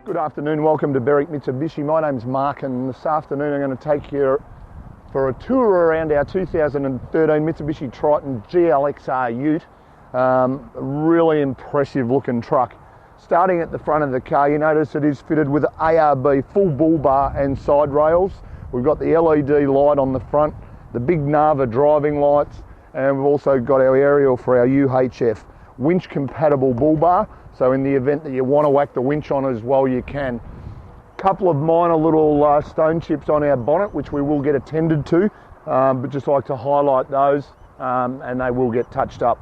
Good afternoon, welcome to Berwick Mitsubishi. My name's Mark, and this afternoon I'm going to take you for a tour around our 2013 Mitsubishi Triton Glx-R ute. Really impressive looking truck. Starting at the front of the car, you notice it is fitted with ARB full bull bar and side rails. We've got the LED light on the front, the big Nava driving lights, and we've also got our aerial for our UHF winch compatible bull bar. So in the event that you want to whack the winch on as well, you can. Couple of minor little stone chips on our bonnet, which we will get attended to, but just like to highlight those, and they will get touched up.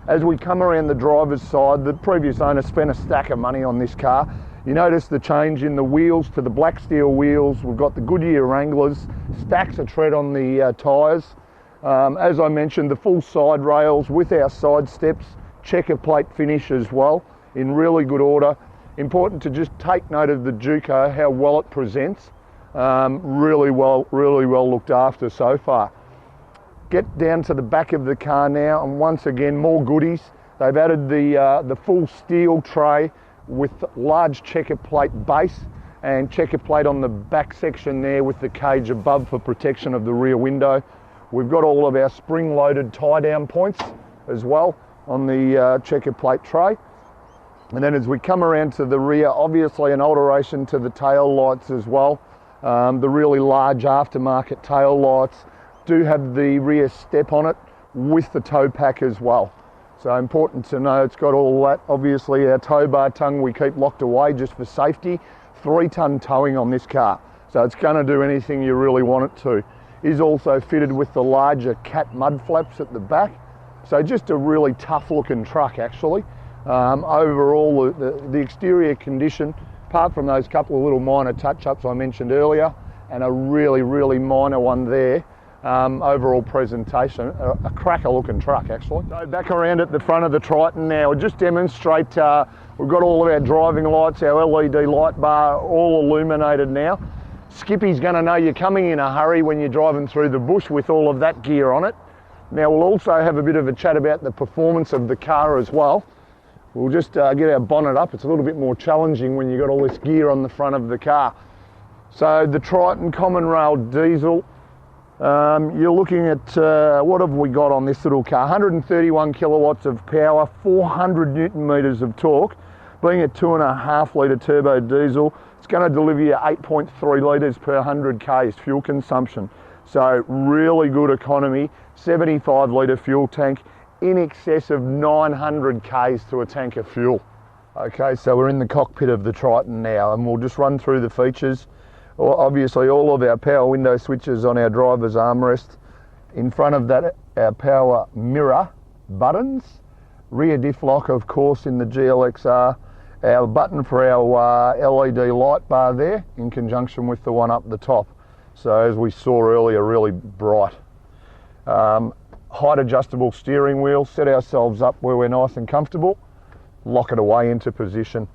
As we come around the driver's side, the previous owner spent a stack of money on this car. You notice the change in the wheels to the black steel wheels. We've got the Goodyear Wranglers, stacks of tread on the tyres. As I mentioned, the full side rails with our side steps, checker plate finish as well, in really good order. Important to just take note of the Juco, how well it presents. Really well looked after so far. Get down to the back of the car now, and once again, more goodies. They've added the full steel tray with large checker plate base and checker plate on the back section there with the cage above for protection of the rear window. We've got all of our spring-loaded tie-down points as well on the checker plate tray. And then as we come around to the rear, obviously an alteration to the tail lights as well. The really large aftermarket tail lights do have the rear step on it with the tow pack as well. So important to know it's got all that. Obviously our tow bar tongue we keep locked away just for safety. 3-ton towing on this car. So it's going to do anything you really want it to. Is also fitted with the larger cat mud flaps at the back. So just a really tough looking truck actually. Overall, the exterior condition, apart from those couple of little minor touch-ups I mentioned earlier, and a really minor one there, overall presentation, a cracker-looking truck actually. So back around at the front of the Triton now, we'll just demonstrate, we've got all of our driving lights, our LED light bar, all illuminated now. Skippy's going to know you're coming in a hurry when you're driving through the bush with all of that gear on it. Now we'll also have a bit of a chat about the performance of the car as well. We'll just get our bonnet up. It's a little bit more challenging when you've got all this gear on the front of the car. So the Triton common rail diesel, you're looking at, what have we got on this little car? 131 kilowatts of power, 400 Newton meters of torque. Being a 2.5 litre turbo diesel, it's going to deliver you 8.3 litres per 100 k's fuel consumption. So really good economy, 75 litre fuel tank, in excess of 900 k's to a tank of fuel. Okay, so we're in the cockpit of the Triton now, and we'll just run through the features. Obviously all of our power window switches on our driver's armrest. In front of that, our power mirror buttons. Rear diff lock, of course, in the Glx-R. Our button for our LED light bar there, in conjunction with the one up the top. So as we saw earlier, really bright. Height adjustable steering wheel, set ourselves up where we're nice and comfortable, lock it away into position.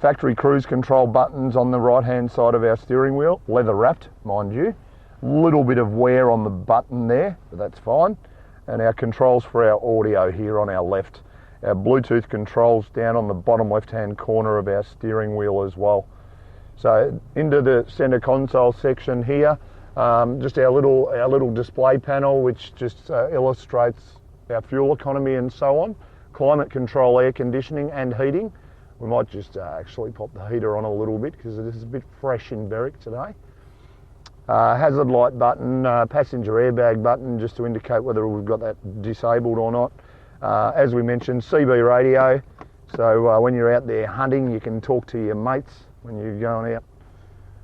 Factory cruise control buttons on the right hand side of our steering wheel, leather wrapped mind you. Little bit of wear on the button there, but that's fine. And our controls for our audio here on our left. Our Bluetooth controls down on the bottom left hand corner of our steering wheel as well. So into the center console section here, just our little display panel, which just illustrates our fuel economy and so on. Climate control, air conditioning and heating. We might just actually pop the heater on a little bit because it is a bit fresh in Berwick today. Hazard light button, passenger airbag button, just to indicate whether we've got that disabled or not. As we mentioned, CB radio, so when you're out there hunting, you can talk to your mates when you're going out.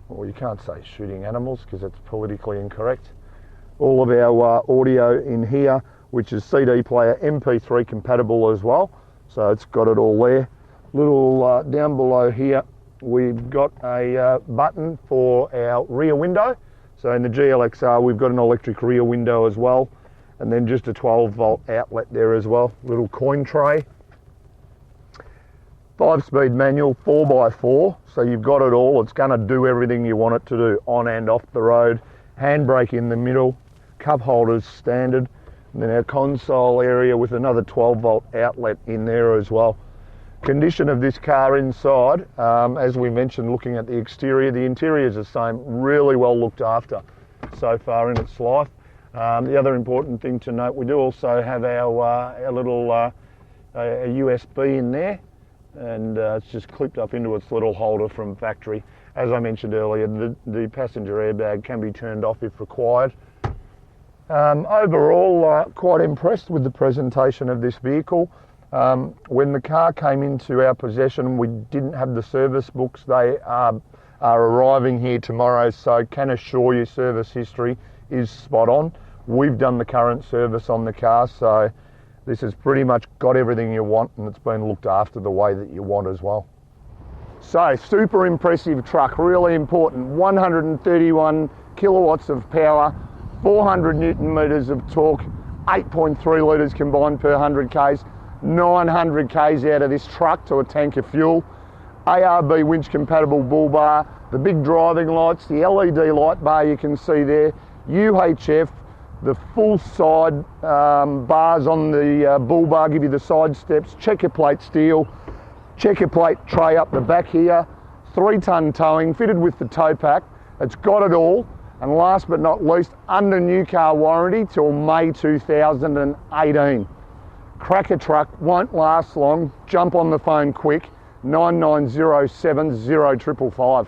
Well, you can't say shooting animals because it's politically incorrect. All of our audio in here, which is CD player, MP3 compatible as well. So it's got it all there. Little down below here, we've got a button for our rear window. So in the Glx-R, we've got an electric rear window as well. And then just a 12-volt outlet there as well. Little coin tray. 5-speed manual, 4x4, so you've got it all. It's going to do everything you want it to do on and off the road. Handbrake in the middle, cup holders standard, and then our console area with another 12-volt outlet in there as well. Condition of this car inside, as we mentioned, looking at the exterior, the interior is the same, really well looked after so far in its life. The other important thing to note, we do also have our little a USB in there, and it's just clipped up into its little holder from factory. As I mentioned earlier, the passenger airbag can be turned off if required. Overall, quite impressed with the presentation of this vehicle. When the car came into our possession, we didn't have the service books. They are arriving here tomorrow, so can assure you service history is spot on. We've done the current service on the car, so this has pretty much got everything you want, and it's been looked after the way that you want as well. So, super impressive truck, really important. 131 kilowatts of power, 400 Newton meters of torque, 8.3 litres combined per 100 Ks, 900 Ks out of this truck to a tank of fuel, ARB winch compatible bull bar, the big driving lights, the LED light bar you can see there, UHF, the full side bars on the bull bar give you the side steps, checker plate steel, checker plate tray up the back here, 3-ton towing fitted with the tow pack. It's got it all, and last but not least, under new car warranty till May 2018. Cracker truck, won't last long. Jump on the phone quick, 9907 0555.